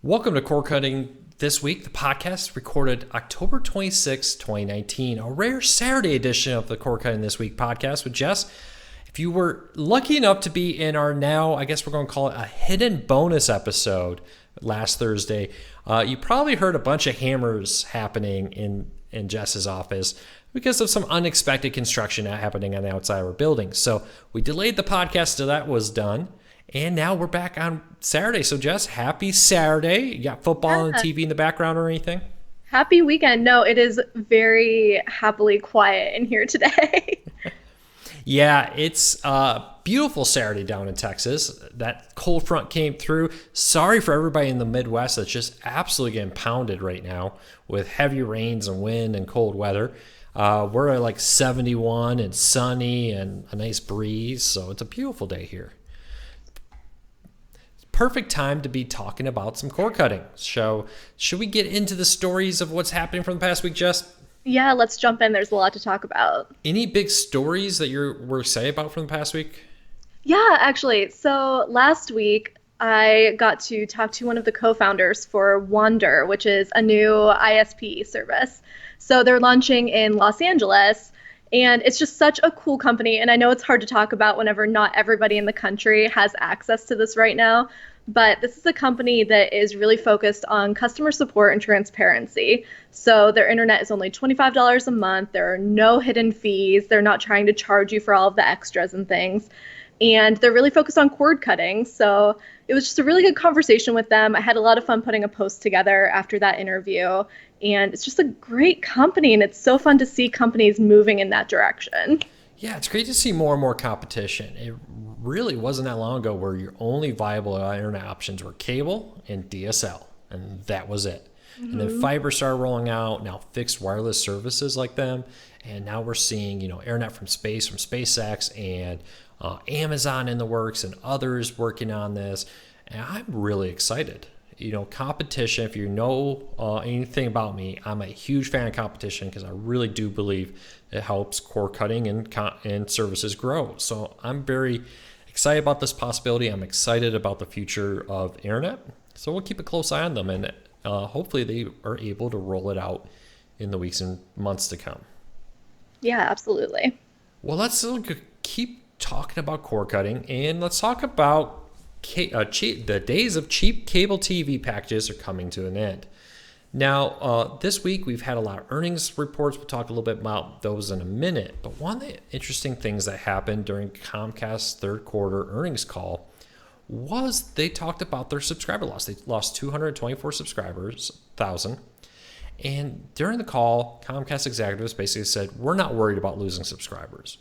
Welcome to Core Cutting This Week. The podcast recorded October 26, 2019, a rare Saturday edition of the Core Cutting This Week podcast with Jess. If you were lucky enough to be in our now, I guess we're going to call it a hidden bonus episode last Thursday, you probably heard a bunch of hammers happening in Jess's office because of some unexpected construction happening on the outside of our building. So we delayed the podcast till that was done. And now we're back on Saturday. So, Jess, happy Saturday. You got football and TV in the background or anything? Happy weekend. No, it is very happily quiet in here today. Yeah, it's a beautiful Saturday down in Texas. That cold front came through. Sorry for everybody in the Midwest that's just absolutely getting pounded right now with heavy rains and wind and cold weather. We're at like 71 and sunny and a nice breeze. So it's a beautiful day here. Perfect time to be talking about some core cutting. So should we get into the stories of what's happening from the past week, Jess? Yeah, let's jump in. There's a lot to talk about. Any big stories that were excited about from the past week? Yeah, actually. So last week, I got to talk to one of the co-founders for Wander, which is a new ISP service. So they're launching in Los Angeles. And it's just such a cool company. And I know it's hard to talk about whenever not everybody in the country has access to this right now. But this is a company that is really focused on customer support and transparency. So their internet is only $25 a month. There are no hidden fees. They're not trying to charge you for all of the extras and things. And they're really focused on cord cutting. So it was just a really good conversation with them. I had a lot of fun putting a post together after that interview. And it's just a great company, and it's so fun to see companies moving in that direction. Yeah, it's great to see more and more competition. It really wasn't that long ago where your only viable internet options were cable and DSL, and that was it. And then fiber started rolling out, now fixed wireless services like them, and now we're seeing, internet from space from SpaceX and Amazon in the works and others working on this, and I'm really excited. Competition, if you know anything about me, I'm a huge fan of competition because I really do believe it helps core cutting and services grow. So I'm very excited about this possibility. I'm excited about the future of internet. So we'll keep a close eye on them, and hopefully they are able to roll it out in the weeks and months to come. Yeah, absolutely. Well, let's keep talking about core cutting, and let's talk about the days of cheap cable TV packages are coming to an end. Now, this week we've had a lot of earnings reports. We'll talk a little bit about those in a minute. But one of the interesting things that happened during Comcast's third quarter earnings call was they talked about their subscriber loss. They lost 224 thousand. And during the call, Comcast executives basically said, we're not worried about losing subscribers.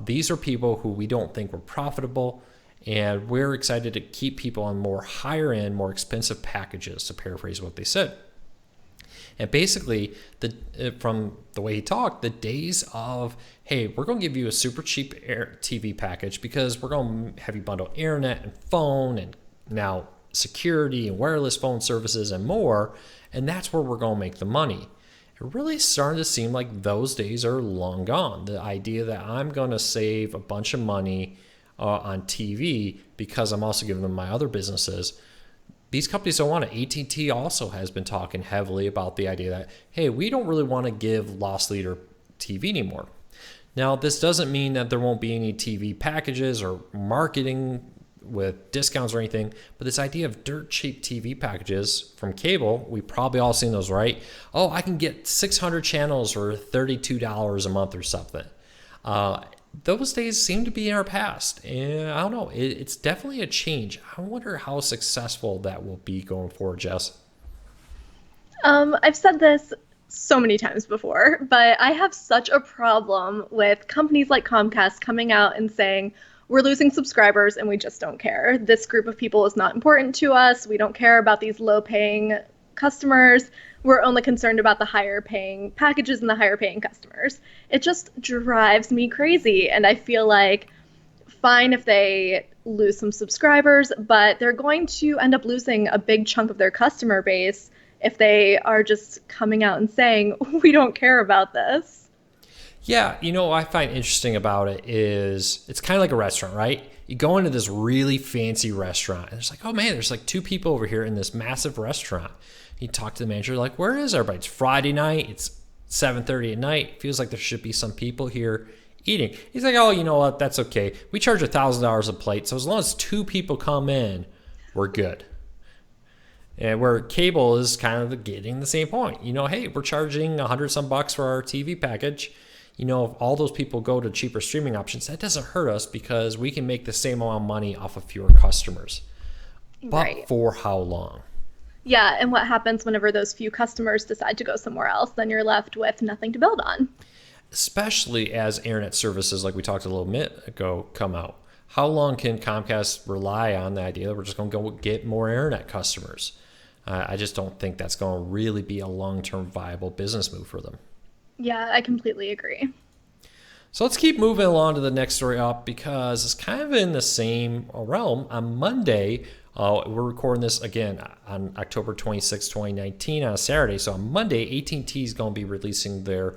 These are people who we don't think were profitable. And we're excited to keep people on more higher end, more expensive packages, to paraphrase what they said. And basically, from the way he talked, the days of, hey, we're going to give you a super cheap TV package because we're going to have you bundle internet and phone and now security and wireless phone services and more, and that's where we're going to make the money. It really started to seem like those days are long gone. The idea that I'm going to save a bunch of money on TV because I'm also giving them my other businesses. These companies don't want it. AT&T also has been talking heavily about the idea that, hey, we don't really want to give loss leader TV anymore. Now, this doesn't mean that there won't be any TV packages or marketing with discounts or anything, but this idea of dirt cheap TV packages from cable, we've probably all seen those, right? Oh, I can get 600 channels for $32 a month or something. Those days seem to be in our past, and I don't know. It's definitely a change. I wonder how successful that will be going forward, Jess. I've said this so many times before, but I have such a problem with companies like Comcast coming out and saying, we're losing subscribers and we just don't care. This group of people is not important to us. We don't care about these low-paying customers. We're only concerned about the higher paying packages and the higher paying customers. It just drives me crazy. And I feel like fine if they lose some subscribers, but they're going to end up losing a big chunk of their customer base if they are just coming out and saying, we don't care about this. Yeah, what I find interesting about it is it's kind of like a restaurant, right? You go into this really fancy restaurant and it's like, oh man, there's like two people over here in this massive restaurant. You talk to the manager, like, where is everybody? It's Friday night. It's 7:30 at night. Feels like there should be some people here eating. He's like, oh, you know what? That's okay. We charge $1,000 a plate. So as long as two people come in, we're good. And where cable is kind of getting the same point. Hey, we're charging 100 some bucks for our TV package. If all those people go to cheaper streaming options, that doesn't hurt us because we can make the same amount of money off of fewer customers. But Right. for how long? Yeah, and what happens whenever those few customers decide to go somewhere else? Then you're left with nothing to build on. Especially as internet services, like we talked a little bit ago, come out. How long can Comcast rely on the idea that we're just going to go get more internet customers? I just don't think that's going to really be a long-term viable business move for them. Yeah, I completely agree. So let's keep moving along to the next story up because it's kind of in the same realm. On Monday, we're recording this again on October 26, 2019 on a Saturday. So on Monday, AT&T is going to be releasing their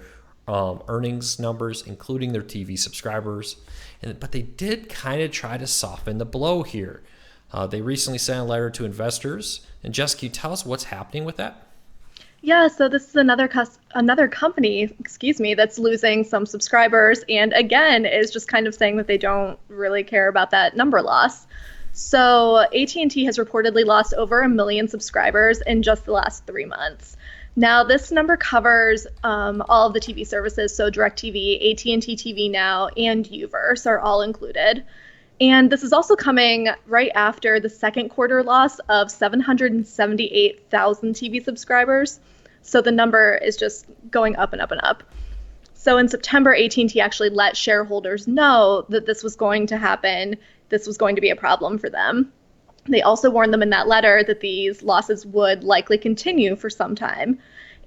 earnings numbers, including their TV subscribers. But they did kind of try to soften the blow here. They recently sent a letter to investors. And Jess, can you tell us what's happening with that? Yeah, so this is another company, excuse me, that's losing some subscribers and again is just kind of saying that they don't really care about that number loss. So AT&T has reportedly lost over 1 million subscribers in just the last 3 months. Now, this number covers all of the TV services, so DirecTV, AT&T TV Now, and Uverse are all included. And this is also coming right after the second quarter loss of 778,000 TV subscribers. So the number is just going up and up and up. So in September, AT&T actually let shareholders know that this was going to happen. This was going to be a problem for them. They also warned them in that letter that these losses would likely continue for some time.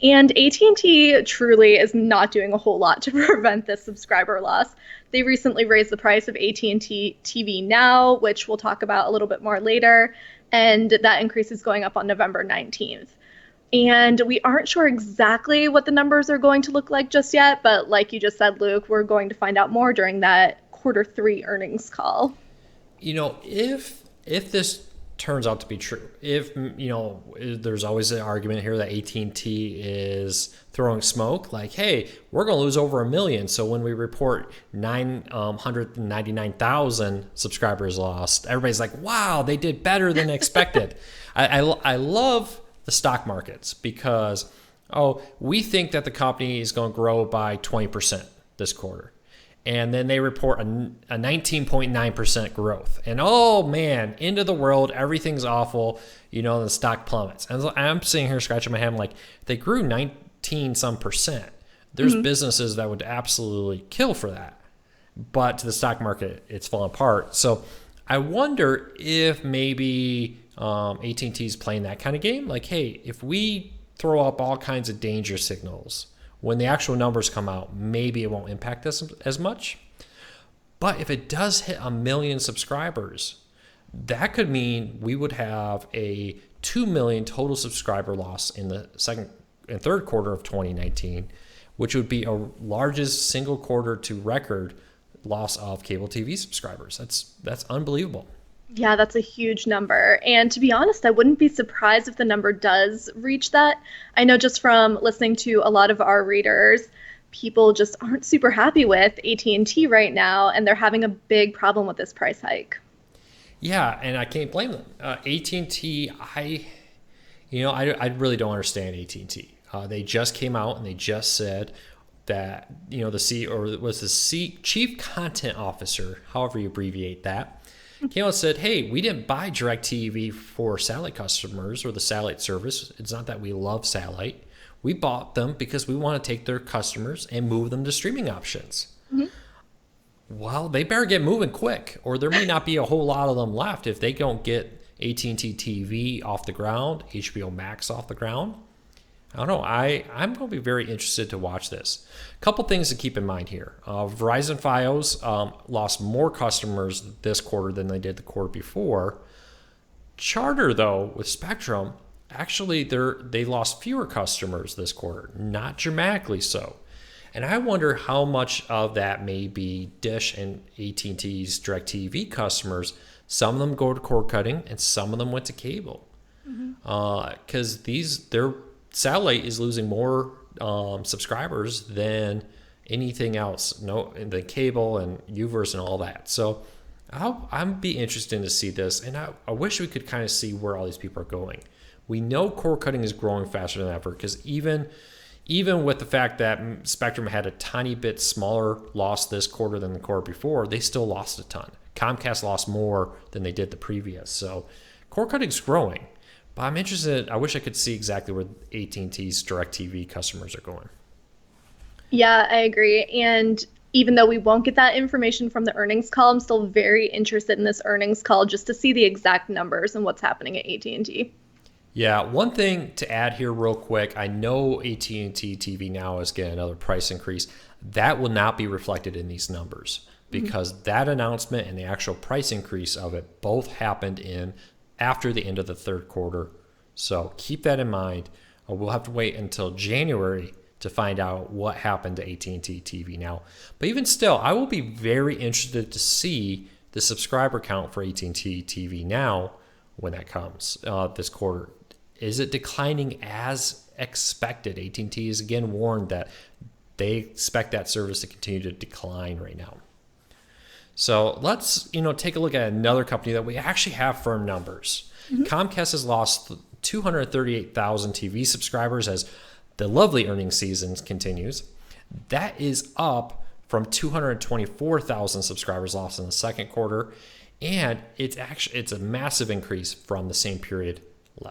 And AT&T truly is not doing a whole lot to prevent this subscriber loss. They recently raised the price of AT&T TV Now, which we'll talk about a little bit more later, and that increase is going up on November 19th. And we aren't sure exactly what the numbers are going to look like just yet, but like you just said, Luke, we're going to find out more during that quarter 3 earnings call. If this turns out to be true, if there's always an argument here that AT&T is throwing smoke, like, hey, we're going to lose over 1 million, so when we report 999,000 subscribers lost, everybody's like, wow, they did better than expected. I love the stock markets because we think that the company is going to grow by 20% this quarter. And then they report a 19.9% growth. And oh man, end of the world, everything's awful, the stock plummets. And I'm sitting here scratching my head, I'm like, they grew 19 some percent. There's businesses that would absolutely kill for that. But to the stock market, it's falling apart. So I wonder if maybe AT&T is playing that kind of game. Like, hey, if we throw up all kinds of danger signals, when the actual numbers come out, maybe it won't impact us as much. But if it does hit 1 million subscribers, that could mean we would have a 2 million total subscriber loss in the second and third quarter of 2019, which would be a largest single quarter to record loss of cable TV subscribers. That's unbelievable. Yeah, that's a huge number. And to be honest, I wouldn't be surprised if the number does reach that. I know just from listening to a lot of our readers, people just aren't super happy with AT&T right now, and they're having a big problem with this price hike. Yeah, and I can't blame them. AT&T, I really don't understand AT&T. They just came out and they just said that the chief content officer, however you abbreviate that, came out and said, hey, we didn't buy DirecTV for satellite customers or the satellite service. It's not that we love satellite. We bought them because we want to take their customers and move them to streaming options. Mm-hmm. Well, they better get moving quick, or there may not be a whole lot of them left if they don't get AT&T TV off the ground, HBO Max off the ground. I don't know. I'm going to be very interested to watch this. A couple things to keep in mind here. Verizon Fios lost more customers this quarter than they did the quarter before. Charter, though, with Spectrum, actually they lost fewer customers this quarter, not dramatically so. And I wonder how much of that may be Dish and AT&T's DirecTV customers. Some of them go to cord cutting, and some of them went to cable. Because their satellite is losing more subscribers than anything else. No, the cable and UVerse and all that. So I'm be interested to see this, and I wish we could kind of see where all these people are going. We know cord cutting is growing faster than ever because even with the fact that Spectrum had a tiny bit smaller loss this quarter than the quarter before, they still lost a ton. Comcast lost more than they did the previous. So cord cutting is growing, but I'm interested. I wish I could see exactly where AT&T's DirecTV customers are going. Yeah, I agree. And even though we won't get that information from the earnings call, I'm still very interested in this earnings call just to see the exact numbers and what's happening at AT&T. Yeah, one thing to add here real quick, I know AT&T TV Now is getting another price increase. That will not be reflected in these numbers because that announcement and the actual price increase of it both happened after the end of the third quarter. So keep that in mind. We'll have to wait until January to find out what happened to AT&T TV Now. But even still, I will be very interested to see the subscriber count for AT&T TV Now when that comes this quarter. Is it declining as expected? AT&T is again warned that they expect that service to continue to decline right now. So let's take a look at another company that we actually have firm numbers. Comcast has lost 238,000 TV subscribers as the lovely earnings season continues. That is up from 224,000 subscribers lost in the second quarter, and it's a massive increase from the same period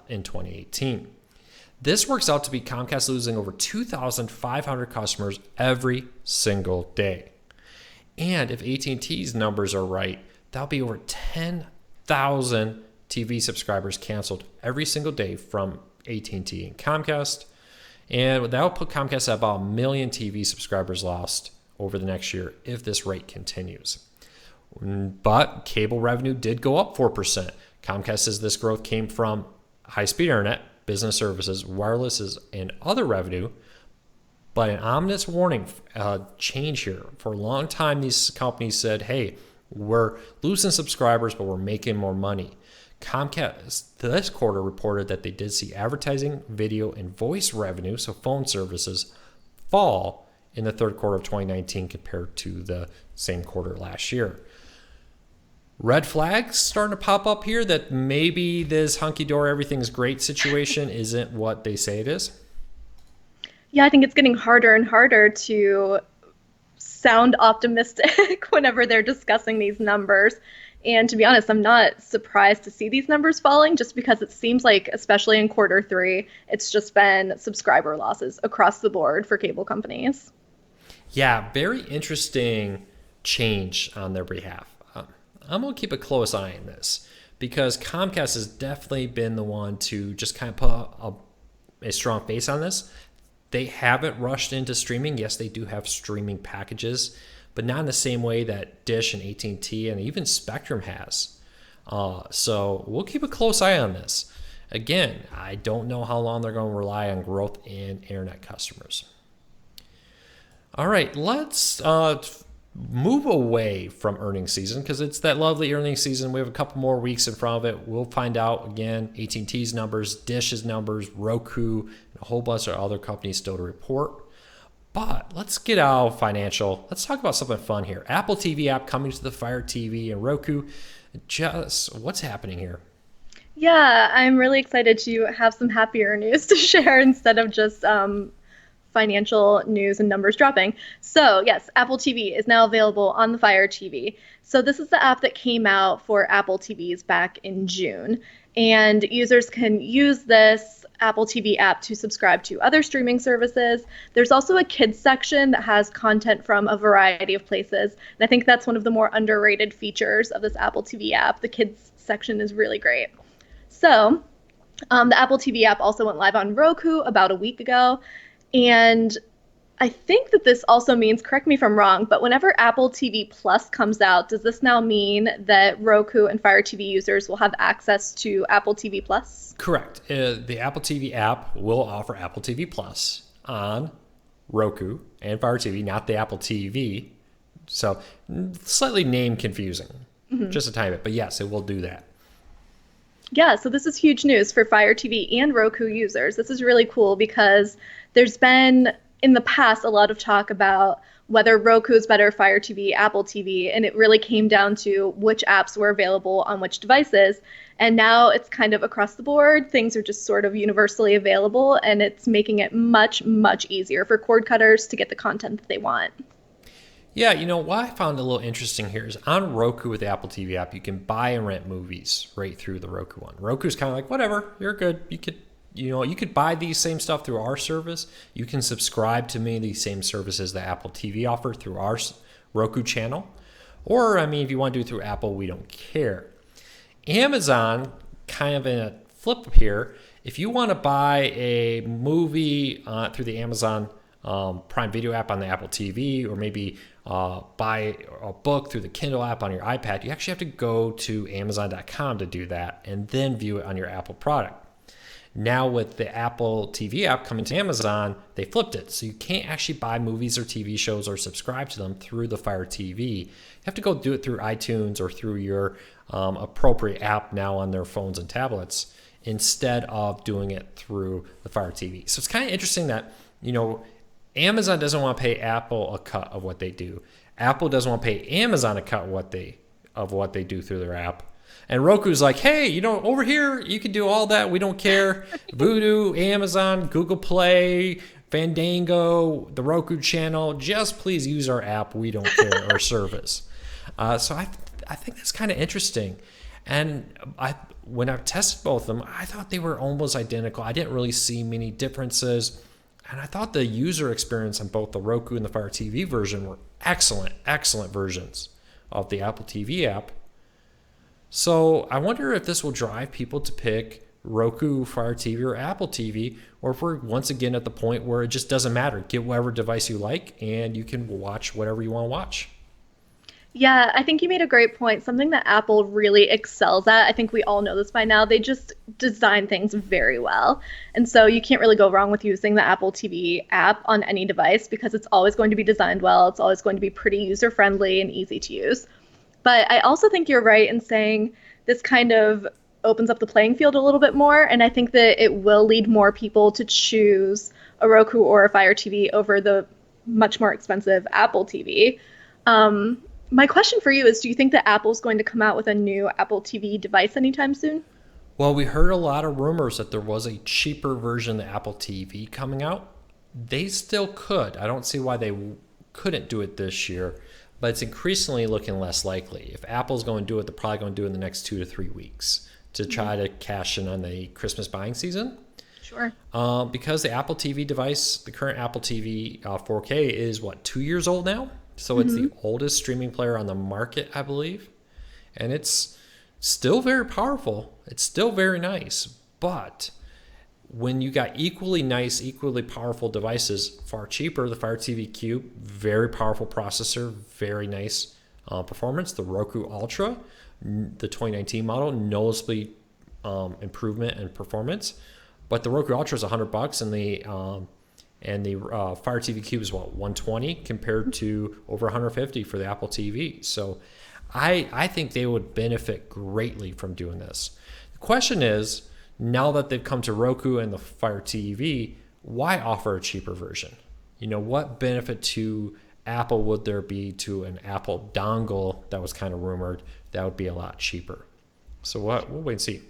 in 2018. This works out to be Comcast losing over 2,500 customers every single day. And if AT&T's numbers are right, that'll be over 10,000 TV subscribers canceled every single day from AT&T and Comcast. And that'll put Comcast at about 1 million TV subscribers lost over the next year if this rate continues. But cable revenue did go up 4%. Comcast says this growth came from high-speed internet, business services, wireless, and other revenue. But an ominous warning change here. For a long time, these companies said, hey, we're losing subscribers, but we're making more money. Comcast this quarter reported that they did see advertising, video, and voice revenue, so phone services, fall in the third quarter of 2019 compared to the same quarter last year. Red flags starting to pop up here that maybe this hunky-dory, everything's great situation isn't what they say it is. Yeah, I think it's getting harder and harder to sound optimistic whenever they're discussing these numbers. And to be honest, I'm not surprised to see these numbers falling just because it seems like, especially in quarter three, it's just been subscriber losses across the board for cable companies. Yeah, very interesting change on their behalf. I'm going to keep a close eye on this because Comcast has definitely been the one to just kind of put a strong face on this. They haven't rushed into streaming. Yes, they do have streaming packages, but not in the same way that Dish and AT&T and even Spectrum has. So we'll keep a close eye on this. Again, I don't know how long they're going to rely on growth in internet customers. All right, let's move away from earnings season because it's that lovely earnings season. We have a couple more weeks in front of it. We'll find out again AT&T's numbers, Dish's numbers, Roku, and a whole bunch of other companies still to report. But let's get out financial. Let's talk about something fun here. Apple TV app coming to the Fire TV and Roku. Just what's happening here? Yeah, I'm really excited to have some happier news to share instead of just financial news and numbers dropping. So yes, Apple TV is now available on the Fire TV. So this is the app that came out for Apple TVs back in June. And users can use this Apple TV app to subscribe to other streaming services. There's also a kids section that has content from a variety of places. And I think that's one of the more underrated features of this Apple TV app. The kids section is really great. So the Apple TV app also went live on Roku about a week ago. And I think that this also means, correct me if I'm wrong, but whenever Apple TV Plus comes out, does this now mean that Roku and Fire TV users will have access to Apple TV Plus? Correct. The Apple TV app will offer Apple TV Plus on Roku and Fire TV, not the Apple TV. So slightly name confusing, just a tiny bit. But yes, it will do that. Yeah, so this is huge news for Fire TV and Roku users. This is really cool because there's been in the past a lot of talk about whether Roku is better, Fire TV, Apple TV, and it really came down to which apps were available on which devices. And now it's kind of across the board. Things are just sort of universally available, and it's making it much, much easier for cord cutters to get the content that they want. Yeah, what I found a little interesting here is on Roku with the Apple TV app, you can buy and rent movies right through the Roku one. Roku's kind of like, whatever, you're good. You could buy these same stuff through our service. You can subscribe to many of these same services that Apple TV offer through our Roku channel. Or, if you want to do it through Apple, we don't care. Amazon, kind of in a flip here, if you want to buy a movie through the Amazon Prime Video app on the Apple TV, or maybe buy a book through the Kindle app on your iPad, you actually have to go to Amazon.com to do that and then view it on your Apple product. Now with the Apple TV app coming to Amazon, they flipped it. So you can't actually buy movies or TV shows or subscribe to them through the Fire TV. You have to go do it through iTunes or through your appropriate app now on their phones and tablets instead of doing it through the Fire TV. So it's kind of interesting that, Amazon doesn't want to pay Apple a cut of what they do. Apple doesn't want to pay Amazon a cut of what they do through their app. And Roku's like, hey, over here, you can do all that. We don't care. Vudu, Amazon, Google Play, Fandango, the Roku channel. Just please use our app. We don't care, our service. So I think that's kind of interesting. And when I tested both of them, I thought they were almost identical. I didn't really see many differences. And I thought the user experience on both the Roku and the Fire TV version were excellent, excellent versions of the Apple TV app. So I wonder if this will drive people to pick Roku, Fire TV, or Apple TV, or if we're once again at the point where it just doesn't matter. Get whatever device you like, and you can watch whatever you want to watch. Yeah, I think you made a great point. Something that Apple really excels at, I think we all know this by now, they just design things very well. And so you can't really go wrong with using the Apple TV app on any device because it's always going to be designed well. It's always going to be pretty user-friendly and easy to use. But I also think you're right in saying this kind of opens up the playing field a little bit more. And I think that it will lead more people to choose a Roku or a Fire TV over the much more expensive Apple TV. My question for you is, do you think that Apple's going to come out with a new Apple TV device anytime soon? Well, we heard a lot of rumors that there was a cheaper version of the Apple TV coming out. They still could. I don't see why they couldn't do it this year, but it's increasingly looking less likely. If Apple's going to do it, they're probably going to do it in the next 2 to 3 weeks to try to cash in on the Christmas buying season. Sure. Because the Apple TV device, the current Apple TV 4K is 2 years old now? So it's the oldest streaming player on the market, I believe. And it's still very powerful. It's still very nice. But when you got equally nice, equally powerful devices, far cheaper, the Fire TV Cube, very powerful processor, very nice performance. The Roku Ultra, the 2019 model, noticeably improvement in performance. But the Roku Ultra is $100, and the Fire TV Cube is $120 compared to over $150 for the Apple TV. So I think they would benefit greatly from doing this. The question is, now that they've come to Roku and the Fire TV, why offer a cheaper version? What benefit to Apple would there be to an Apple dongle that was kind of rumored that would be a lot cheaper? So we'll wait and see.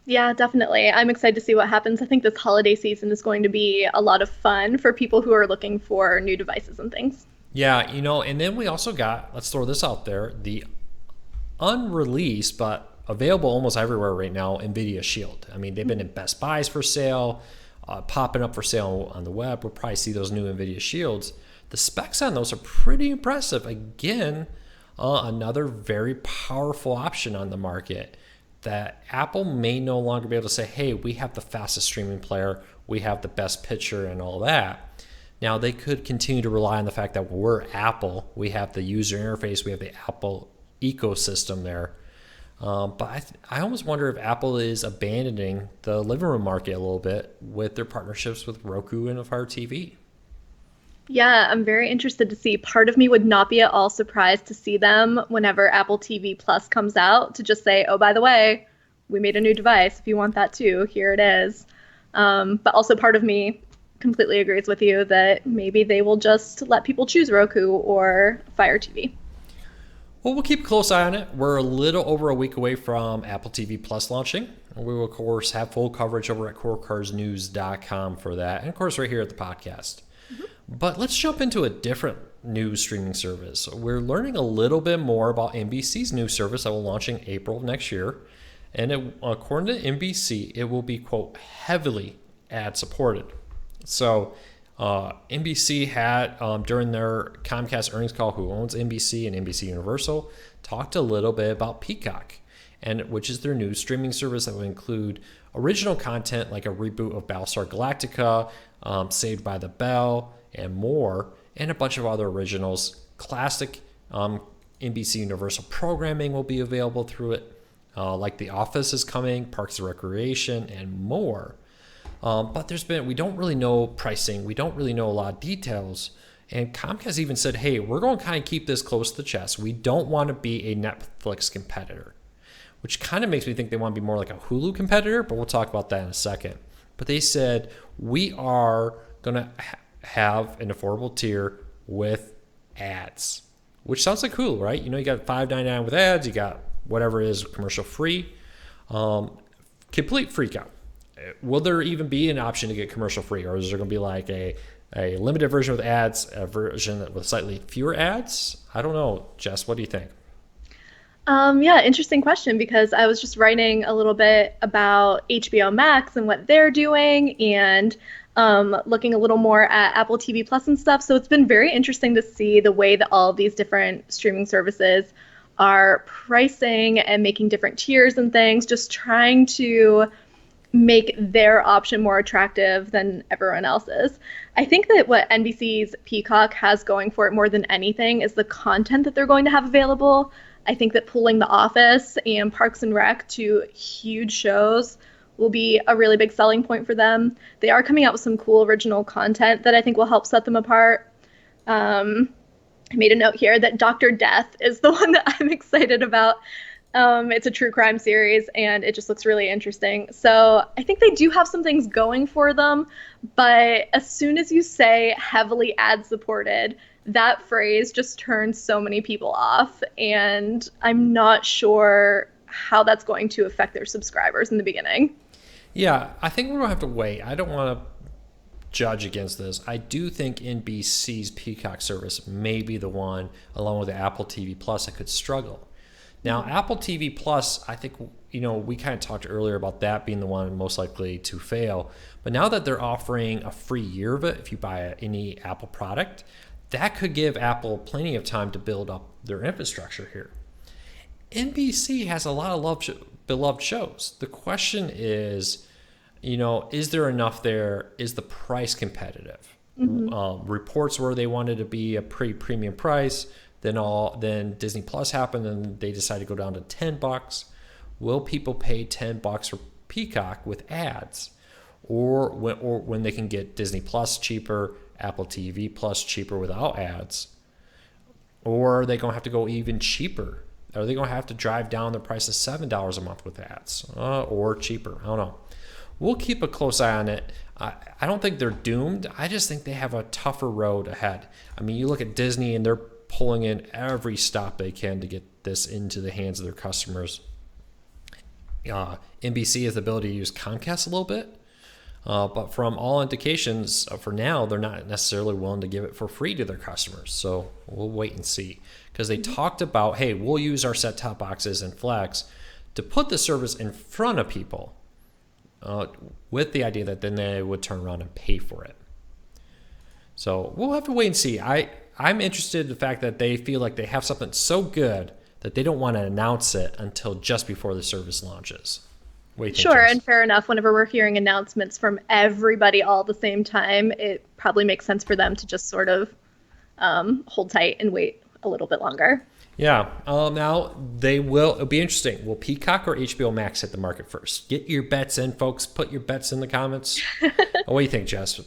Yeah, definitely. I'm excited to see what happens. I think this holiday season is going to be a lot of fun for people who are looking for new devices and things. Yeah, and then we also got, let's throw this out there, the unreleased but available almost everywhere right now, NVIDIA Shield. I mean, they've been in Best Buys for sale, popping up for sale on the web. We'll probably see those new NVIDIA Shields. The specs on those are pretty impressive. Again, another very powerful option on the market that Apple may no longer be able to say, hey, we have the fastest streaming player, we have the best picture and all that. Now, they could continue to rely on the fact that we're Apple, we have the user interface, we have the Apple ecosystem there. But I almost wonder if Apple is abandoning the living room market a little bit with their partnerships with Roku and the Fire TV. Yeah, I'm very interested to see. Part of me would not be at all surprised to see them whenever Apple TV Plus comes out to just say, oh, by the way, we made a new device. If you want that too, here it is. But also, part of me completely agrees with you that maybe they will just let people choose Roku or Fire TV. Well, we'll keep a close eye on it. We're a little over a week away from Apple TV Plus launching. We will, of course, have full coverage over at corecarsnews.com for that. And, of course, right here at the podcast. But let's jump into a different news streaming service. We're learning a little bit more about NBC's new service that will launch in April of next year. And according to NBC, it will be, quote, heavily ad supported. So NBC had, during their Comcast earnings call, who owns NBC and NBC Universal, talked a little bit about Peacock, which is their new streaming service that will include original content like a reboot of Battlestar Galactica, Saved by the Bell, and more, and a bunch of other originals. Classic NBC Universal programming will be available through it, like The Office is coming, Parks and Recreation, and more. But we don't really know pricing. We don't really know a lot of details. And Comcast even said, hey, we're going to kind of keep this close to the chest. We don't want to be a Netflix competitor, which kind of makes me think they want to be more like a Hulu competitor, but we'll talk about that in a second. But they said, we are going to have an affordable tier with ads, which sounds like Hulu, right? You know, you got $5.99 with ads, you got whatever it is commercial free. Complete freak out. Will there even be an option to get commercial free, or is there going to be like a limited version with ads, a version with slightly fewer ads? I don't know. Jess, what do you think? Yeah, interesting question because I was just writing a little bit about HBO Max and what they're doing and looking a little more at Apple TV Plus and stuff. So it's been very interesting to see the way that all of these different streaming services are pricing and making different tiers and things, just trying to make their option more attractive than everyone else's. I think that what NBC's Peacock has going for it more than anything is the content that they're going to have available. I think that pulling The Office and Parks and Rec to huge shows will be a really big selling point for them. They are coming out with some cool original content that I think will help set them apart. I made a note here that Dr. Death is the one that I'm excited about. It's a true crime series, and it just looks really interesting. So I think they do have some things going for them, but as soon as you say heavily ad-supported, that phrase just turns so many people off, and I'm not sure how that's going to affect their subscribers in the beginning. Yeah, I think we're going to have to wait. I don't want to judge against this. I do think NBC's Peacock service may be the one, along with the Apple TV Plus, that could struggle. Now, Apple TV Plus, I think, we kind of talked earlier about that being the one most likely to fail. But now that they're offering a free year of it, if you buy any Apple product, that could give Apple plenty of time to build up their infrastructure here. NBC has a lot of beloved shows. The question is, is there enough there? Is the price competitive? Reports where they wanted to be a pretty premium price. Then Disney Plus happened, and they decided to go down to $10. Will people pay $10 for Peacock with ads, or when they can get Disney Plus cheaper, Apple TV Plus cheaper without ads, or are they going to have to go even cheaper? Are they going to have to drive down the price to $7 a month with ads, or cheaper? I don't know. We'll keep a close eye on it. I don't think they're doomed. I just think they have a tougher road ahead. I mean, you look at Disney, and they're pulling in every stop they can to get this into the hands of their customers. NBC has the ability to use Comcast a little bit, but from all indications, for now, they're not necessarily willing to give it for free to their customers. So we'll wait and see, because they talked about, hey, we'll use our set-top boxes and Flex to put the service in front of people, with the idea that then they would turn around and pay for it. So we'll have to wait and see. I'm interested in the fact that they feel like they have something so good that they don't want to announce it until just before the service launches. What do you think, Sure, Jess? and fair enough. Whenever we're hearing announcements from everybody all at the same time, it probably makes sense for them to just sort of hold tight and wait a little bit longer. Yeah. Now, it'll be interesting. Will Peacock or HBO Max hit the market first? Get your bets in, folks. Put your bets in the comments. What do you think, Jess?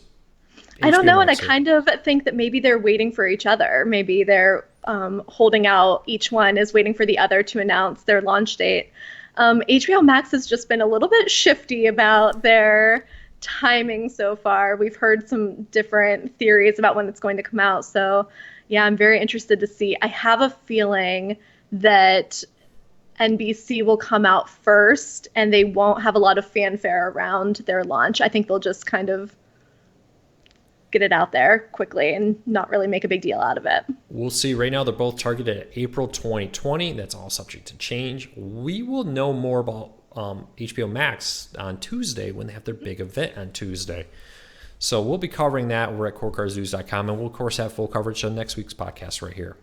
I don't HBO know, and I Max here? kind of think that maybe they're waiting for each other. Maybe they're holding out. Each one is waiting for the other to announce their launch date. HBO Max has just been a little bit shifty about their timing so far. We've heard some different theories about when it's going to come out. So, yeah, I'm very interested to see. I have a feeling that NBC will come out first and they won't have a lot of fanfare around their launch. I think they'll just kind of get it out there quickly and not really make a big deal out of it. We'll see. Right now, they're both targeted at April 2020. That's all subject to change. We will know more about HBO Max on Tuesday when they have their big event on Tuesday. So we'll be covering that. We're at corecarsnews.com, and we'll, of course, have full coverage on next week's podcast right here.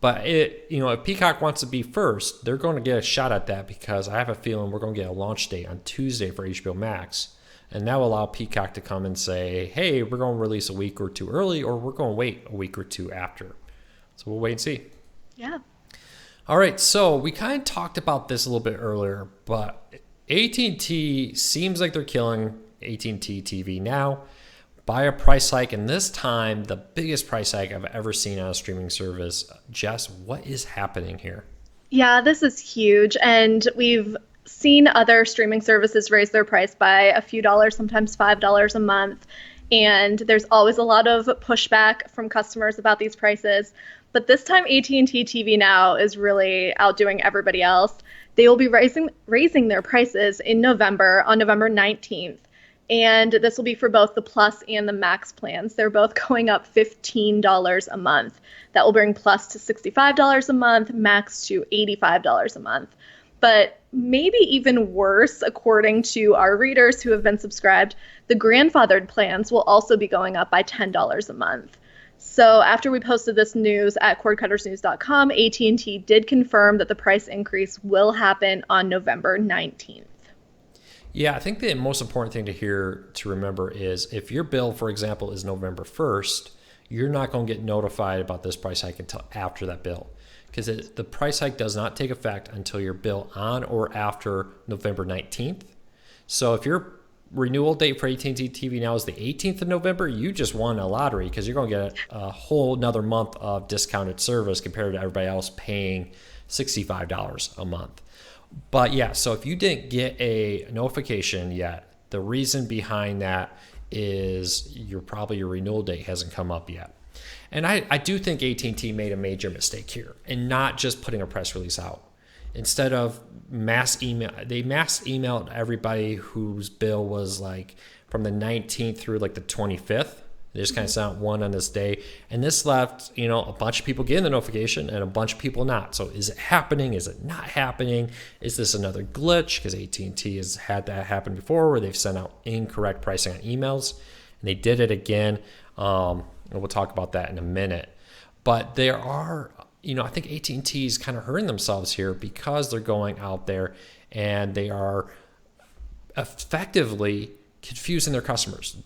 But if Peacock wants to be first, they're going to get a shot at that because I have a feeling we're going to get a launch date on Tuesday for HBO Max. And that will allow Peacock to come and say, hey, we're going to release a week or two early, or we're going to wait a week or two after. So we'll wait and see. Yeah. All right, so we kind of talked about this a little bit earlier, but AT&T seems like they're killing AT&T TV Now by a price hike, and this time the biggest price hike I've ever seen on a streaming service. Jess, what is happening here? Yeah, this is huge. And we've seen other streaming services raise their price by a few dollars, sometimes $5 a month. And there's always a lot of pushback from customers about these prices. But this time, AT&T TV Now is really outdoing everybody else. They will be raising their prices in November, on November 19th. And this will be for both the Plus and the Max plans. They're both going up $15 a month. That will bring Plus to $65 a month, Max to $85 a month. But maybe even worse, according to our readers who have been subscribed, the grandfathered plans will also be going up by $10 a month. So after we posted this news at cordcuttersnews.com, AT&T did confirm that the price increase will happen on November 19th. Yeah, I think the most important thing to remember is if your bill, for example, is November 1st, you're not going to get notified about this price hike until after that bill. Because the price hike does not take effect until your bill on or after November 19th. So if your renewal date for AT&T TV Now is the 18th of November, you just won a lottery because you're going to get a whole another month of discounted service compared to everybody else paying $65 a month. But yeah, so if you didn't get a notification yet, the reason behind that is your renewal date hasn't come up yet. And I do think AT&T made a major mistake here in not just putting a press release out. Instead of mass emailed everybody whose bill was like from the 19th through like the 25th. They just kind of sent out one on this day. And this left, a bunch of people getting the notification and a bunch of people not. So is it happening? Is it not happening? Is this another glitch? Because AT&T has had that happen before where they've sent out incorrect pricing on emails. And they did it again. And we'll talk about that in a minute. But there are, I think AT&T is kind of hurting themselves here because they're going out there and they are effectively confusing their customers.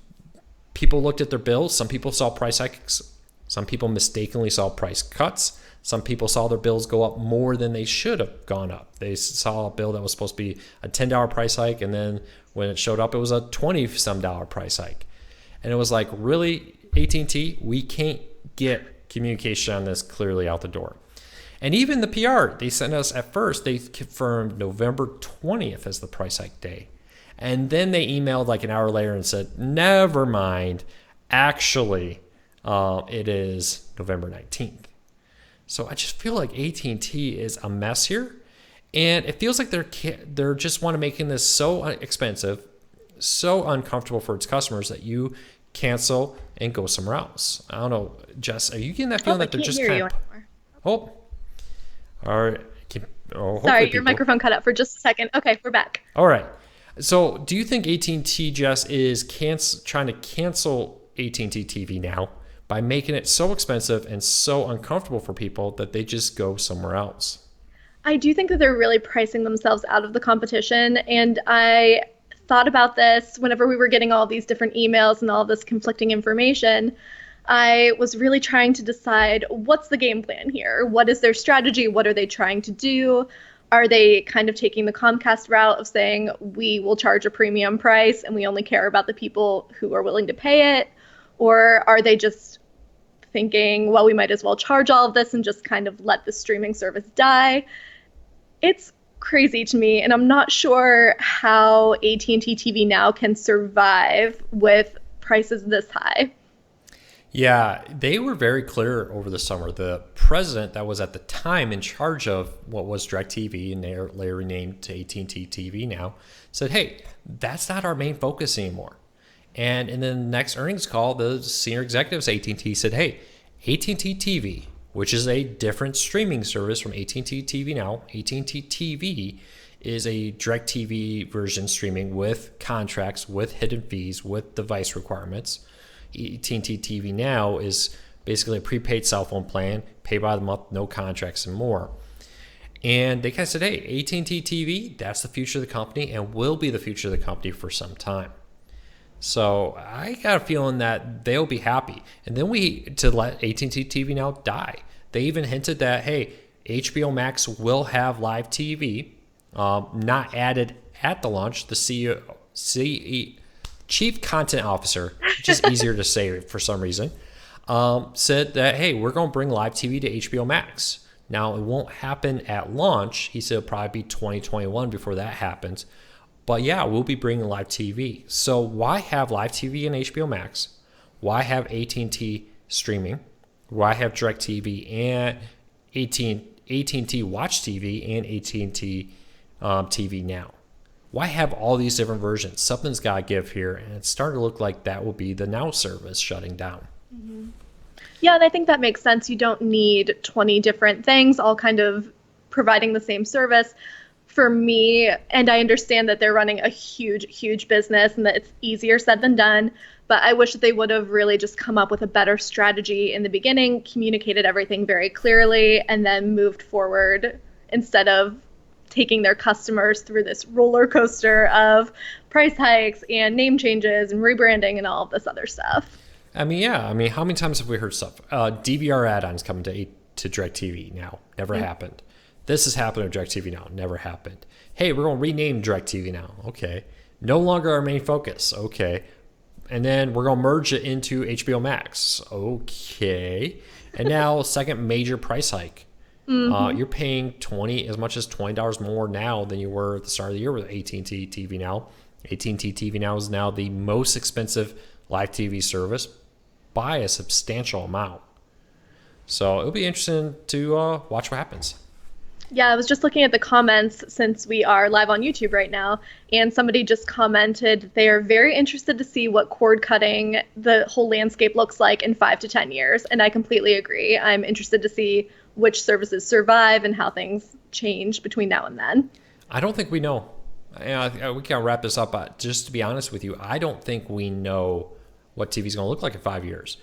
People looked at their bills. Some people saw price hikes. Some people mistakenly saw price cuts. Some people saw their bills go up more than they should have gone up. They saw a bill that was supposed to be a $10 price hike, and then when it showed up, it was a $20-some price hike. And it was like, really, AT&T, we can't get communication on this clearly out the door. And even the PR, they sent us at first, they confirmed November 20th as the price hike day. And then they emailed like an hour later and said, never mind, actually, it is November 19th. So I just feel like AT&T is a mess here. And it feels like they're just want to making this so expensive, so uncomfortable for its customers that you cancel and go somewhere else. I don't know, Jess, are you getting that feeling that they're just kind of... Oh, all right. Sorry, your microphone cut out for just a second. Okay, we're back. All right. So do you think AT&T, Jess, is trying to cancel AT&T TV Now by making it so expensive and so uncomfortable for people that they just go somewhere else? I do think that they're really pricing themselves out of the competition. And I thought about this whenever we were getting all these different emails and all this conflicting information. I was really trying to decide what's the game plan here? What is their strategy? What are they trying to do? Are they kind of taking the Comcast route of saying we will charge a premium price and we only care about the people who are willing to pay it? Or are they just thinking, well, we might as well charge all of this and just kind of let the streaming service die? It's crazy to me, and I'm not sure how AT&T TV Now can survive with prices this high. Yeah, they were very clear over the summer. The president that was at the time in charge of what was DirecTV, and they later renamed to AT&T TV Now, said, hey, that's not our main focus anymore. And in the next earnings call, the senior executives at AT&T said, hey, AT&T TV, which is a different streaming service from AT&T TV Now, AT&T TV is a DirecTV version streaming with contracts, with hidden fees, with device requirements. AT&T TV Now is basically a prepaid cell phone plan, pay by the month, no contracts and more. And they kind of said, hey, AT&T TV, that's the future of the company and will be the future of the company for some time. So I got a feeling that they'll be happy. And then to let AT&T TV Now die. They even hinted that, hey, HBO Max will have live TV, not added at the launch. The Chief Content Officer, just easier to say for some reason, said that, hey, we're going to bring live TV to HBO Max. Now, it won't happen at launch. He said it'll probably be 2021 before that happens. But yeah, we'll be bringing live TV. So why have live TV in HBO Max? Why have AT&T streaming? Why have DirecTV and AT&T Watch TV and AT&T TV Now? Why have all these different versions? Something's got to give here, and it's starting to look like that will be the Now service shutting down. Mm-hmm. Yeah, and I think that makes sense. You don't need 20 different things all kind of providing the same service. For me, and I understand that they're running a huge, huge business and that it's easier said than done, but I wish that they would have really just come up with a better strategy in the beginning, communicated everything very clearly, and then moved forward instead of taking their customers through this roller coaster of price hikes and name changes and rebranding and all of this other stuff. I mean, yeah. I mean, how many times have we heard stuff? DVR add-ons coming to DirecTV Now. Never happened. This has happened with DirecTV Now. Never happened. Hey, we're going to rename DirecTV Now. Okay. No longer our main focus. Okay. And then we're going to merge it into HBO Max. Okay. And now, second major price hike. Mm-hmm. You're paying as much as $20 more now than you were at the start of the year with AT&T TV Now. AT&T TV Now is now the most expensive live TV service by a substantial amount. So it'll be interesting to watch what happens. Yeah, I was just looking at the comments since we are live on YouTube right now, and somebody just commented they are very interested to see what cord cutting the whole landscape looks like in 5 to 10 years. And I completely agree. I'm interested to see which services survive and how things change between now and then. I don't think we know. We can't wrap this up, but just to be honest with you, I don't think we know what TV is going to look like in 5 years.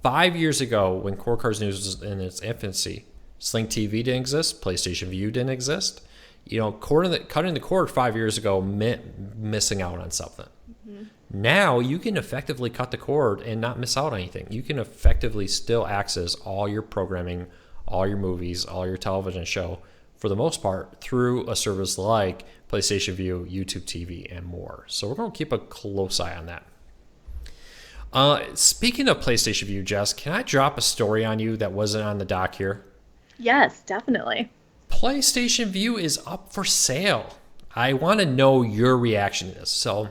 5 years ago, when Cord Cutters News was in its infancy, Sling TV didn't exist, PlayStation View didn't exist. Cutting the cord 5 years ago meant missing out on something. Mm-hmm. Now you can effectively cut the cord and not miss out on anything. You can effectively still access all your programming, all your movies, all your television show, for the most part, through a service like PlayStation View, YouTube TV, and more. So we're going to keep a close eye on that. Speaking of PlayStation View, Jess, can I drop a story on you that wasn't on the doc here? Yes, definitely. PlayStation View is up for sale. I want to know your reaction to this. So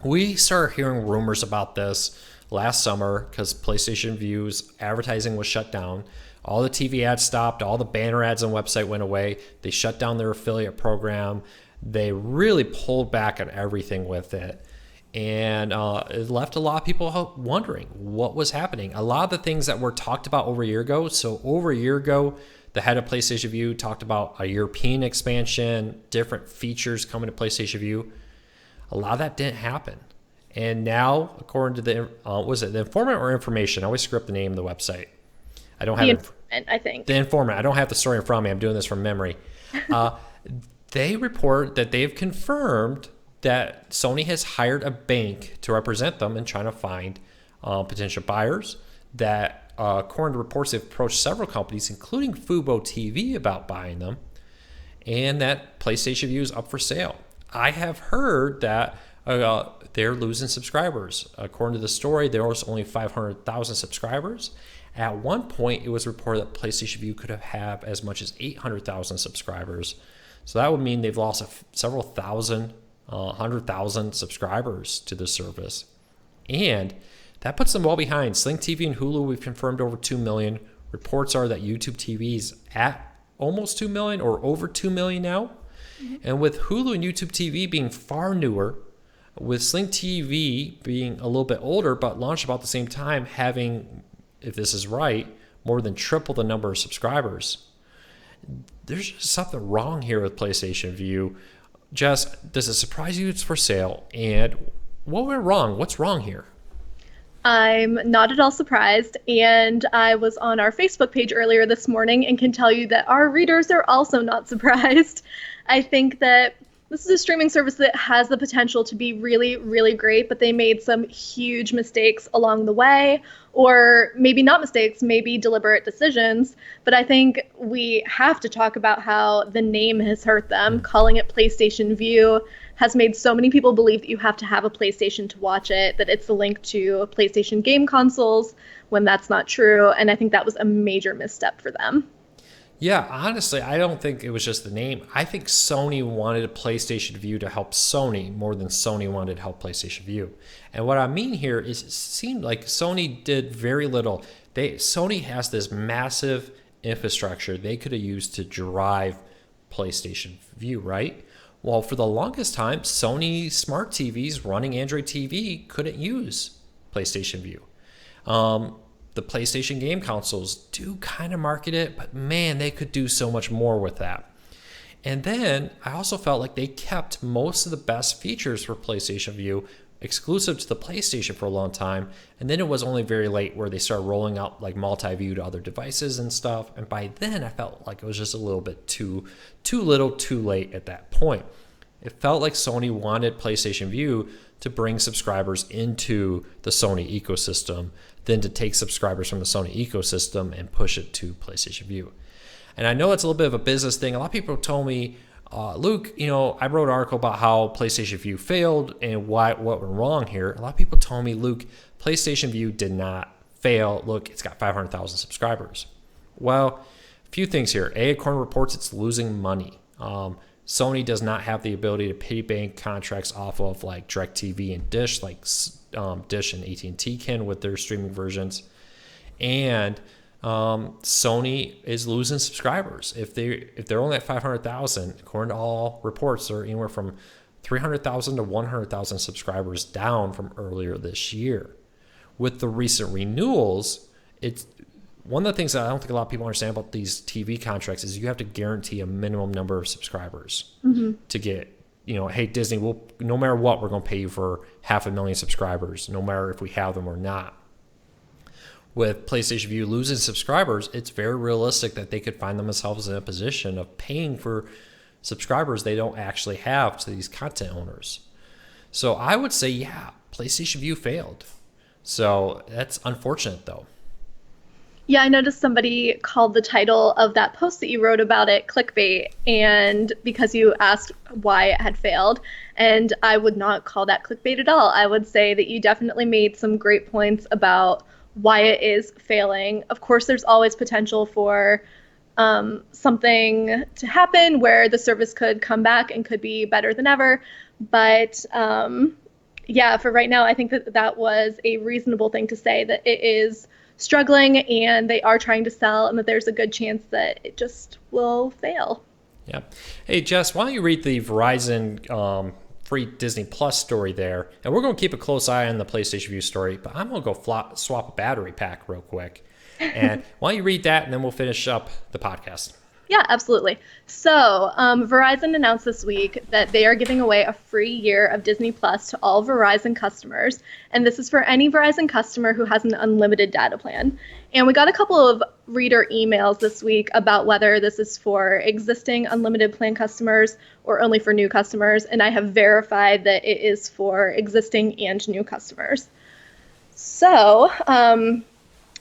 we started hearing rumors about this last summer because PlayStation View's advertising was shut down. All the TV ads stopped. All the banner ads on the website went away. They shut down their affiliate program. They really pulled back on everything with it. And it left a lot of people wondering what was happening. A lot of the things that were talked about over a year ago. So over a year ago, the head of PlayStation View talked about a European expansion, different features coming to PlayStation View. A lot of that didn't happen. And now, according to the Informant or Information? I always screw up the name of the website. I don't have the Informant, I think. The Informant. I don't have the story in front of me. I'm doing this from memory. They report that they've confirmed that Sony has hired a bank to represent them in trying to find potential buyers. That, according to reports, they've approached several companies, including Fubo TV, about buying them, and that PlayStation View is up for sale. I have heard that they're losing subscribers. According to the story, there was only 500,000 subscribers. At one point, it was reported that PlayStation Vue could have as much as 800,000 subscribers. So that would mean they've lost several thousand, 100,000 subscribers to the service. And that puts them well behind. Sling TV and Hulu, we've confirmed over 2 million. Reports are that YouTube TV is at almost 2 million or over 2 million now. Mm-hmm. And with Hulu and YouTube TV being far newer, with Sling TV being a little bit older but launched about the same time, having, if this is right, more than triple the number of subscribers. There's just something wrong here with PlayStation Vue. Jess, does it surprise you it's for sale? And what went wrong? What's wrong here? I'm not at all surprised, and I was on our Facebook page earlier this morning and can tell you that our readers are also not surprised. I think that this is a streaming service that has the potential to be really, really great, but they made some huge mistakes along the way, or maybe not mistakes, maybe deliberate decisions. But I think we have to talk about how the name has hurt them. Calling it PlayStation Vue has made so many people believe that you have to have a PlayStation to watch it, that it's a link to PlayStation game consoles, when that's not true. And I think that was a major misstep for them. Yeah, honestly, I don't think it was just the name. I think Sony wanted a PlayStation Vue to help Sony more than Sony wanted to help PlayStation Vue. And what I mean here is it seemed like Sony did very little. Sony has this massive infrastructure they could have used to drive PlayStation Vue, right? Well, for the longest time, Sony smart TVs running Android TV couldn't use PlayStation Vue. The PlayStation game consoles do kind of market it, but man, they could do so much more with that. And then I also felt like they kept most of the best features for PlayStation Vue exclusive to the PlayStation for a long time. And then it was only very late where they started rolling out like multi-view to other devices and stuff. And by then I felt like it was just a little bit too little, too late at that point. It felt like Sony wanted PlayStation Vue to bring subscribers into the Sony ecosystem than to take subscribers from the Sony ecosystem and push it to PlayStation Vue. And I know it's a little bit of a business thing. A lot of people told me, Luke, I wrote an article about how PlayStation Vue failed and what went wrong here. A lot of people told me, Luke, PlayStation Vue did not fail. Look, it's got 500,000 subscribers. Well, a few things here. According to reports, it's losing money. Sony does not have the ability to pay bank contracts off of like DirecTV and Dish, like Dish and AT&T can with their streaming versions. And Sony is losing subscribers. If they're only at 500,000, according to all reports, they're anywhere from 300,000 to 100,000 subscribers down from earlier this year. With the recent renewals, it's one of the things that I don't think a lot of people understand about these TV contracts is you have to guarantee a minimum number of subscribers to get, hey, Disney, no matter what, we're going to pay you for 500,000 subscribers, no matter if we have them or not. With PlayStation Vue losing subscribers, it's very realistic that they could find themselves in a position of paying for subscribers they don't actually have to these content owners. So I would say, yeah, PlayStation Vue failed. So that's unfortunate, though. Yeah, I noticed somebody called the title of that post that you wrote about it clickbait, and because you asked why it had failed, and I would not call that clickbait at all. I would say that you definitely made some great points about why it is failing. Of course, there's always potential for something to happen where the service could come back and could be better than ever. But yeah, for right now, I think that was a reasonable thing to say, that it is struggling and they are trying to sell, and that there's a good chance that it just will fail. Yeah. Hey, Jess, why don't you read the Verizon free Disney Plus story there? And we're going to keep a close eye on the PlayStation Vue story, but I'm going to go swap a battery pack real quick. And why don't you read that, and then we'll finish up the podcast. Yeah, absolutely. So Verizon announced this week that they are giving away a free year of Disney Plus to all Verizon customers. And this is for any Verizon customer who has an unlimited data plan. And we got a couple of reader emails this week about whether this is for existing unlimited plan customers or only for new customers. And I have verified that it is for existing and new customers. So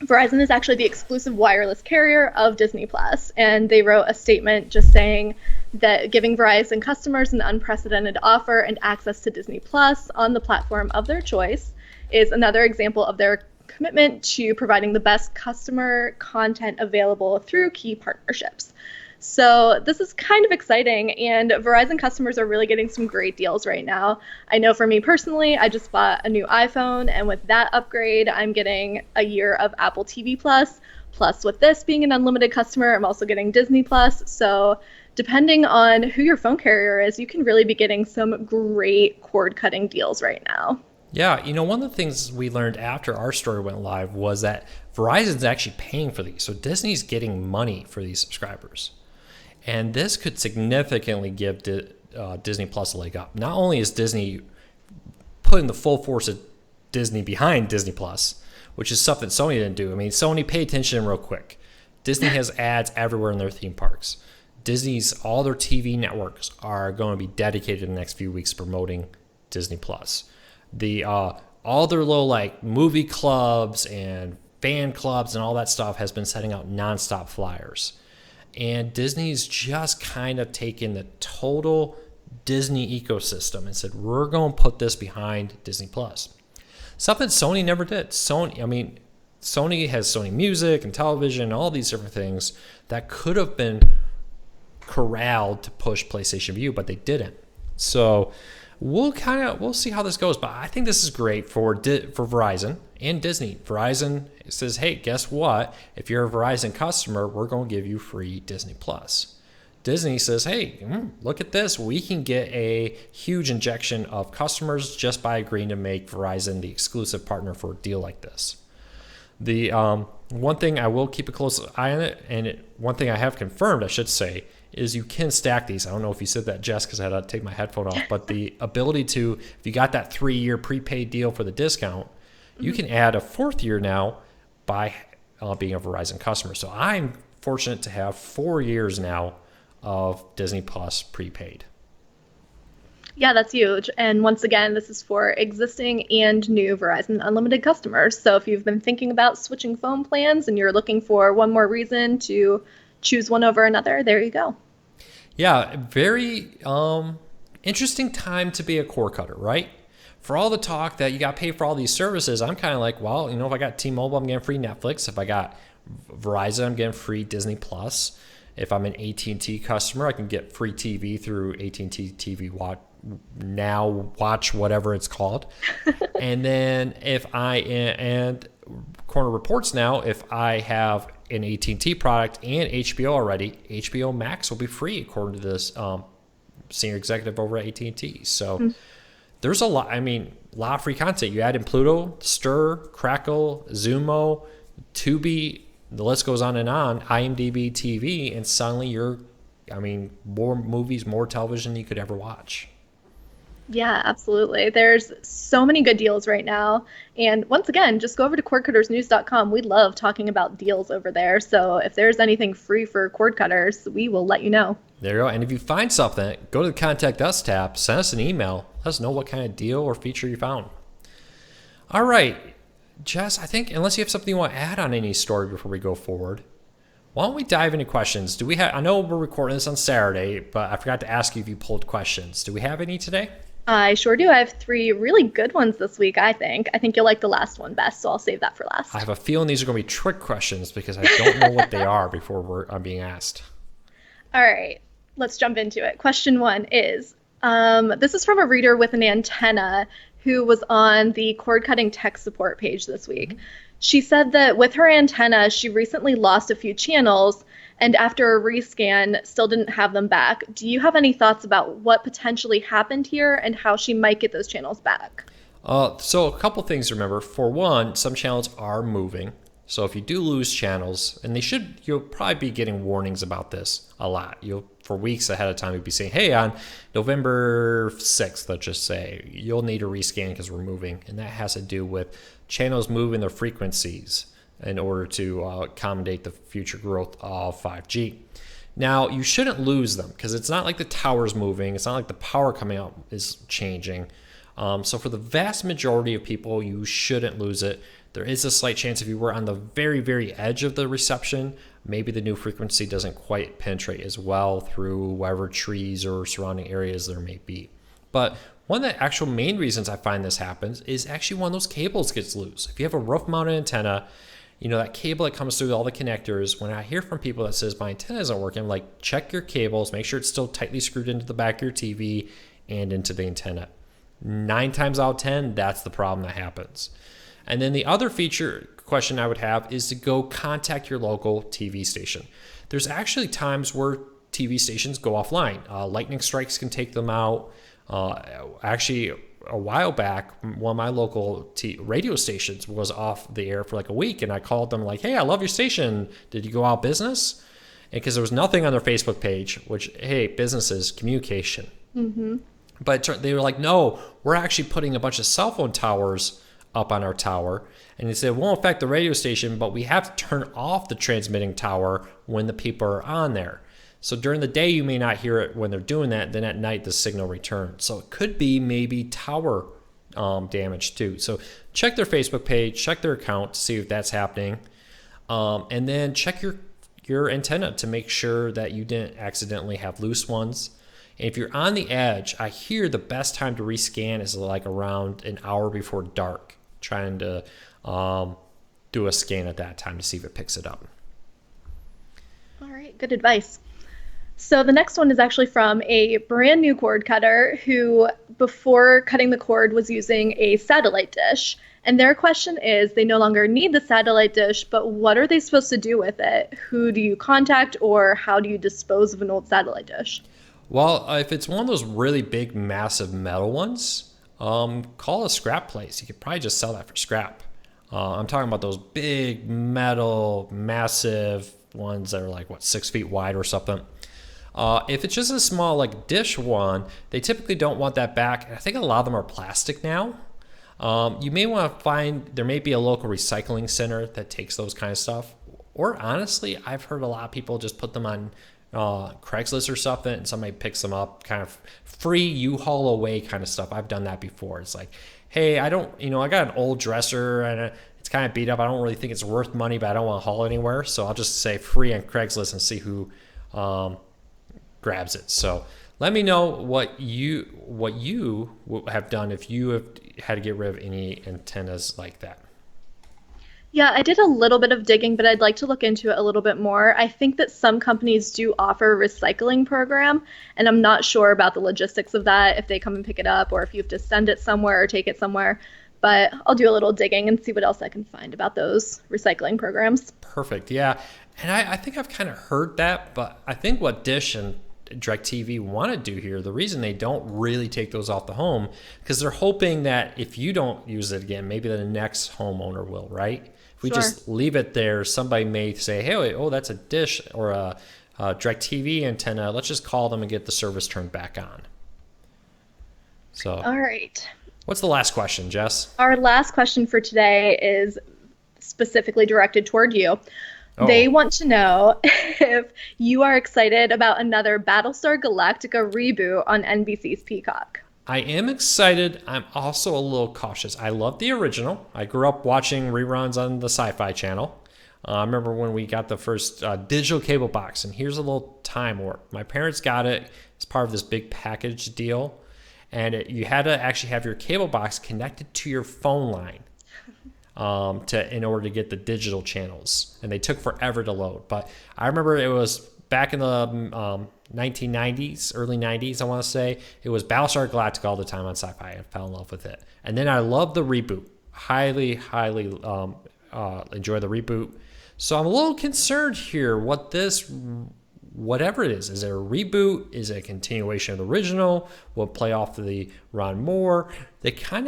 Verizon is actually the exclusive wireless carrier of Disney Plus, and they wrote a statement just saying that giving Verizon customers an unprecedented offer and access to Disney Plus on the platform of their choice is another example of their commitment to providing the best customer content available through key partnerships. So this is kind of exciting, and Verizon customers are really getting some great deals right now. I know for me personally, I just bought a new iPhone, and with that upgrade, I'm getting a year of Apple TV Plus. Plus, with this being an unlimited customer, I'm also getting Disney Plus. So depending on who your phone carrier is, you can really be getting some great cord-cutting deals right now. Yeah, one of the things we learned after our story went live was that Verizon's actually paying for these. So Disney's getting money for these subscribers. And this could significantly give Disney Plus a leg up. Not only is Disney putting the full force of Disney behind Disney Plus, which is stuff that Sony didn't do. I mean, Sony, pay attention real quick. Disney has ads everywhere in their theme parks. All their TV networks are going to be dedicated in the next few weeks promoting Disney Plus. All their little movie clubs and fan clubs and all that stuff has been setting out nonstop flyers. And Disney's just kind of taken the total Disney ecosystem and said, we're going to put this behind Disney Plus. Something Sony never did. Sony has Sony Music and television and all these different things that could have been corralled to push PlayStation Vue, but they didn't. So we'll see how this goes. But I think this is great for Verizon and Disney. Verizon says, hey, guess what? If you're a Verizon customer, we're going to give you free Disney Plus. Disney says, hey, look at this. We can get a huge injection of customers just by agreeing to make Verizon the exclusive partner for a deal like this. The one thing I will keep a close eye on it, and one thing I have confirmed, I should say, is you can stack these. I don't know if you said that, Jess, because I had to take my headphone off, but the ability to, if you got that 3-year prepaid deal for the discount, you can add a 4th year now by being a Verizon customer. So I'm fortunate to have 4 years now of Disney Plus prepaid. Yeah, that's huge. And once again, this is for existing and new Verizon Unlimited customers. So if you've been thinking about switching phone plans and you're looking for one more reason to choose one over another, there you go. Yeah, very interesting time to be a cord cutter, right? For all the talk that you got to pay for all these services, I'm kind of like, well, if I got T-Mobile, I'm getting free Netflix. If I got Verizon, I'm getting free Disney Plus. If I'm an AT&T customer, I can get free TV through AT&T TV Watch, whatever it's called. And then and Corner reports now, if I have an AT&T product and HBO already, HBO Max will be free according to this senior executive over at AT&T. So there's a lot of free content. You add in Pluto, Stir, Crackle, Zumo, Tubi, the list goes on, IMDb TV, and suddenly you're, more movies, more television than you could ever watch. Yeah, absolutely. There's so many good deals right now. And once again, just go over to cordcuttersnews.com. We love talking about deals over there. So if there's anything free for cord cutters, we will let you know. There you go. And if you find something, go to the Contact Us tab, send us an email, let us know what kind of deal or feature you found. All right, Jess, I think unless you have something you want to add on any story before we go forward, why don't we dive into questions? Do we have? I know we're recording this on Saturday, but I forgot to ask you if you pulled questions. Do we have any today? I sure do. I have 3 really good ones this week, I think. I think you'll like the last one best, so I'll save that for last. I have a feeling these are going to be trick questions because I don't know what they are before I'm being asked. All right, let's jump into it. Question 1 is, this is from a reader with an antenna who was on the cord cutting tech support page this week. She said that with her antenna, she recently lost a few channels, and after a rescan, still didn't have them back. Do you have any thoughts about what potentially happened here and how she might get those channels back? So a couple things to remember. For one, some channels are moving. So if you do lose channels, and you'll probably be getting warnings about this a lot. For weeks ahead of time, you'll be saying, hey, on November 6th, let's just say, you'll need a rescan because we're moving. And that has to do with channels moving their frequencies in order to accommodate the future growth of 5G. Now, you shouldn't lose them because it's not like the tower's moving. It's not like the power coming out is changing. So for the vast majority of people, you shouldn't lose it. There is a slight chance if you were on the very, very edge of the reception, maybe the new frequency doesn't quite penetrate as well through whatever trees or surrounding areas there may be. But one of the actual main reasons I find this happens is actually one of those cables gets loose. If you have a roof-mounted antenna, that cable that comes through all the connectors, when I hear from people that says my antenna isn't working, I'm like, check your cables, make sure it's still tightly screwed into the back of your TV and into the antenna. 9 times out of 10, that's the problem that happens. And then the other question I would have is to go contact your local TV station. There's actually times where TV stations go offline. Lightning strikes can take them out. Actually, a while back, one of my local radio stations was off the air for like a week, and I called them like, hey, I love your station. Did you go out of business? And because there was nothing on their Facebook page, which, hey, businesses, communication. Mm-hmm. But they were like, no, we're actually putting a bunch of cell phone towers up on our tower. And they said, it won't affect the radio station, but we have to turn off the transmitting tower when the people are on there. So during the day, you may not hear it when they're doing that. Then at night, the signal returns. So it could be maybe tower damage too. So check their Facebook page, check their account to see if that's happening. And then check your antenna to make sure that you didn't accidentally have loose ones. And if you're on the edge, I hear the best time to rescan is like around an hour before dark, trying to do a scan at that time to see if it picks it up. All right, good advice. So the next one is actually from a brand new cord cutter who, before cutting the cord, was using a satellite dish. And their question is, they no longer need the satellite dish, but what are they supposed to do with it? Who do you contact, or how do you dispose of an old satellite dish? Well, if it's one of those really big, massive metal ones, call a scrap place. You could probably just sell that for scrap. I'm talking about those big, metal, massive ones that are like, 6 feet wide or something. If it's just a small like dish one, they typically don't want that back. I think a lot of them are plastic now. You may want to find, there may be a local recycling center that takes those kind of stuff. Or honestly, I've heard a lot of people just put them on Craigslist or something, and somebody picks them up, kind of free, you haul away kind of stuff. I've done that before. It's like, hey, I got an old dresser and it's kind of beat up. I don't really think it's worth money, but I don't want to haul it anywhere. So I'll just say free on Craigslist and see who grabs it. So let me know what you have done if you have had to get rid of any antennas like that. Yeah, I did a little bit of digging, but I'd like to look into it a little bit more. I think that some companies do offer a recycling program, and I'm not sure about the logistics of that, if they come and pick it up or if you have to send it somewhere or take it somewhere. But I'll do a little digging and see what else I can find about those recycling programs. Perfect. Yeah. And I think I've kind of heard that, but I think what Dish and DirecTV want to do here, the reason they don't really take those off the home, because they're hoping that if you don't use it again, maybe the next homeowner will, right? If we just leave it there, somebody may say, hey, that's a Dish or a DirecTV antenna. Let's just call them and get the service turned back on. So, all right. What's the last question, Jess? Our last question for today is specifically directed toward you. They want to know if you are excited about another Battlestar Galactica reboot on NBC's Peacock. I am excited. I'm also a little cautious. I love the original. I grew up watching reruns on the Sci-Fi Channel. I remember when we got the first digital cable box, and here's a little time warp. My parents got it as part of this big package deal, and you had to actually have your cable box connected to your phone line. In order to get the digital channels, and they took forever to load. But I remember it was back in the 1990s, early 90s, I want to say. It was Battlestar Galactica all the time on Sci-Fi. I fell in love with it. And then I love the reboot. Highly enjoy the reboot. So I'm a little concerned here whatever it is. Is it a reboot? Is it a continuation of the original? Will it play off the Ron Moore? They've kind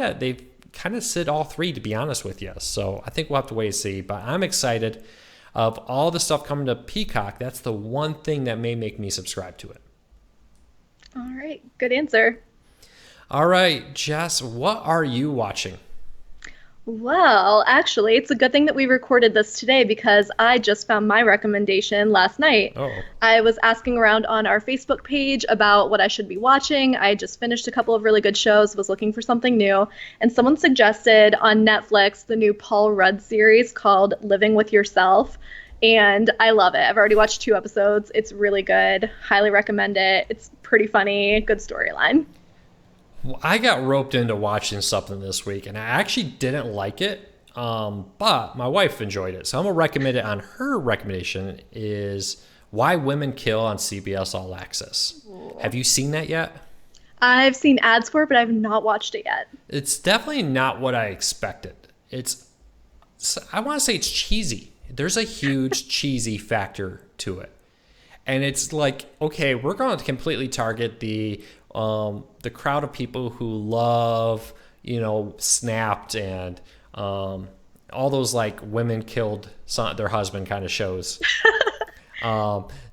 of said all three, to be honest with you. So I think we'll have to wait and see. But I'm excited. Of all the stuff coming to Peacock, that's the one thing that may make me subscribe to it. All right. Good answer. All right, Jess, what are you watching? Well, actually, it's a good thing that we recorded this today because I just found my recommendation last night. Oh. I was asking around on our Facebook page about what I should be watching. I just finished a couple of really good shows, was looking for something new, and someone suggested on Netflix the new Paul Rudd series called Living with Yourself. and I love it. I've already watched 2 episodes. It's really good. Highly recommend it. It's pretty funny, good storyline. Well, I got roped into watching something this week, and I actually didn't like it, but my wife enjoyed it. So I'm going to recommend it on her recommendation is Why Women Kill on CBS All Access. Ooh. Have you seen that yet? I've seen ads for it, but I've not watched it yet. It's definitely not what I expected. I want to say it's cheesy. There's a huge cheesy factor to it. And it's like, okay, we're going to completely target the crowd of people who love, Snapped and all those like women killed their husband kind of shows.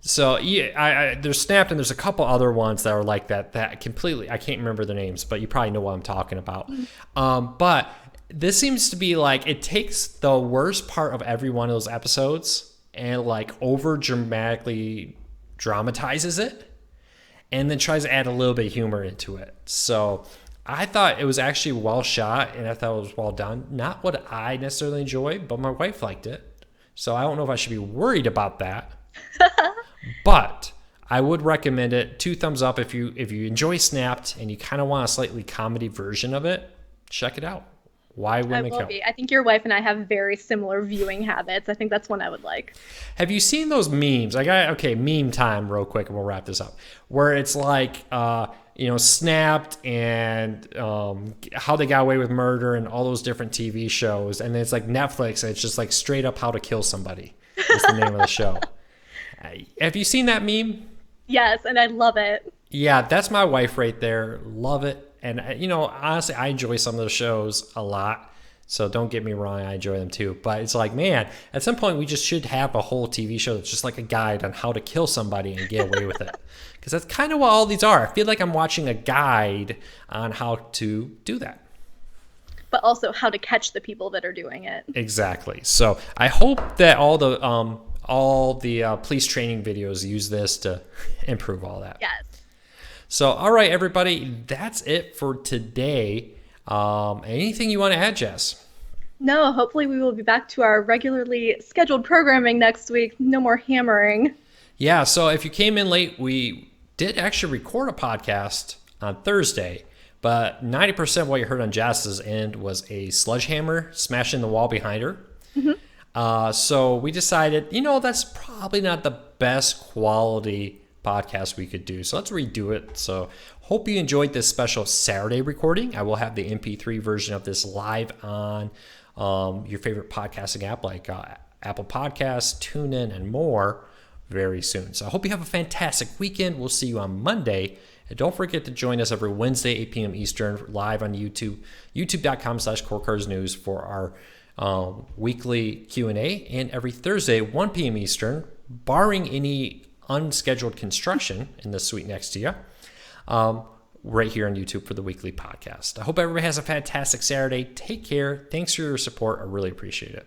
So yeah, there's Snapped and there's a couple other ones that are like that completely, I can't remember the names, but you probably know what I'm talking about. But this seems to be like, it takes the worst part of every one of those episodes and like over dramatically dramatizes it and then tries to add a little bit of humor into it. So I thought it was actually well shot and I thought it was well done. Not what I necessarily enjoy, but my wife liked it. So I don't know if I should be worried about that. But I would recommend it. 2 thumbs up if you enjoy Snapped and you kind of want a slightly comedy version of it. Check it out. Why Women Kill. I think your wife and I have very similar viewing habits. I think that's one I would like. Have you seen those memes? Meme time real quick and we'll wrap this up. Where it's like, Snapped and How They Got Away with Murder and all those different TV shows. And then it's like Netflix and it's just like straight up How to Kill Somebody is the name of the show. Have you seen that meme? Yes, and I love it. Yeah, that's my wife right there. Love it. And, honestly, I enjoy some of those shows a lot. So don't get me wrong, I enjoy them too. But it's like, man, at some point we just should have a whole TV show that's just like a guide on how to kill somebody and get away with it. Because that's kind of what all these are. I feel like I'm watching a guide on how to do that. But also how to catch the people that are doing it. Exactly. So I hope that all the police training videos use this to improve all that. Yes. So, all right, everybody, that's it for today. Anything you want to add, Jess? No, hopefully we will be back to our regularly scheduled programming next week. No more hammering. Yeah, so if you came in late, we did actually record a podcast on Thursday, but 90% of what you heard on Jess's end was a sledgehammer smashing the wall behind her. Mm-hmm. So we decided, that's probably not the best quality podcast we could do. So let's redo it. So hope you enjoyed this special Saturday recording. I will have the MP3 version of this live on your favorite podcasting app like Apple Podcasts, TuneIn, and more very soon. So I hope you have a fantastic weekend. We'll see you on Monday. And don't forget to join us every Wednesday, 8 p.m. Eastern, live on YouTube, youtube.com/CoreCarsNews for our weekly Q&A, and every Thursday, 1 p.m. Eastern, barring any unscheduled construction in the suite next to you, right here on YouTube for the weekly podcast. I hope everybody has a fantastic Saturday. Take care. Thanks for your support. I really appreciate it.